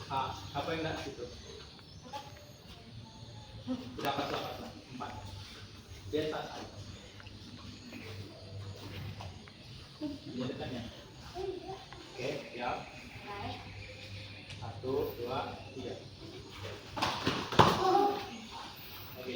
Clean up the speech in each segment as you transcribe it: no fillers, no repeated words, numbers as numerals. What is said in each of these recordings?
Apa yang enggak situ? Dapat 4. Biasa. Ini depannya. Oke, siap. 1, 2, 3. Oke.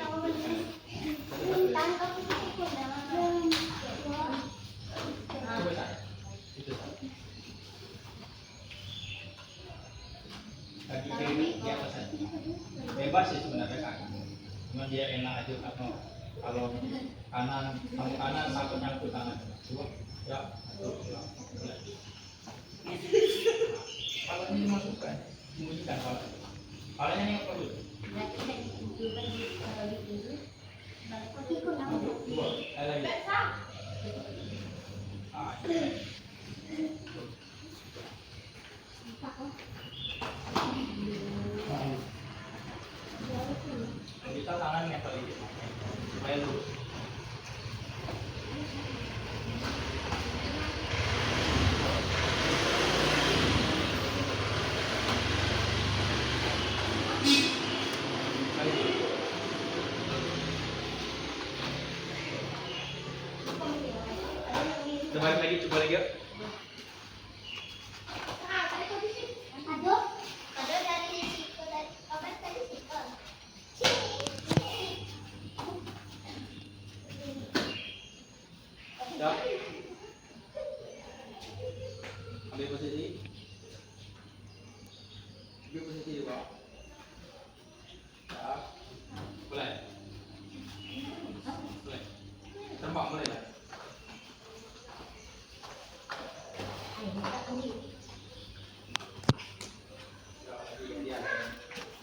Kaki kiri di atas aja. Bebas sih sebenarnya kaki. Cuma dia enak aja kalau kanan nyangkut tangan. Coba ya. Kalau ini masukkan, sembunyikan kepala. Kepalanya ini apa dulu? Coba, lagi. Kita tangannya kali supaya lurus. Coba lagi yuk. Siap. Ambil posisi. Ambil posisi di bawah. Siap. Mulai. Terbang mulai lah.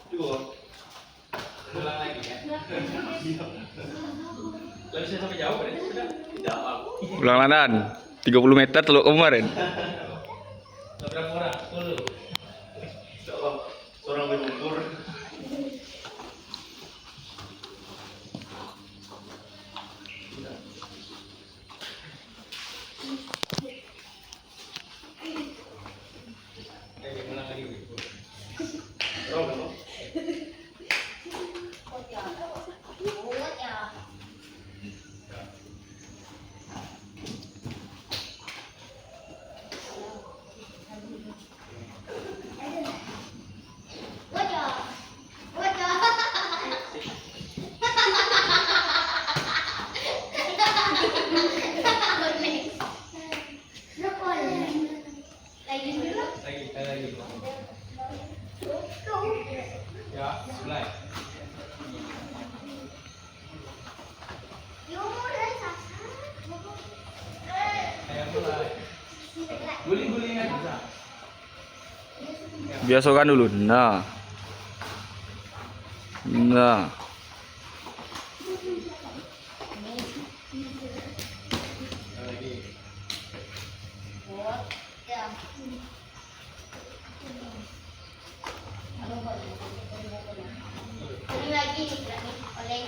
Cukup. Ulang lagi ya. Lalu saya sampai jauh berarti sudah. Ulang landan 30 meter teluk kemarin. Berapa orang? 10. Seorang berumur. Ulang lagi. Lagi. Ya, mulai. Saya mulai. Guling-gulingan bisa. Biasakan dulu. Nah. Lagi. Ini lagi oleh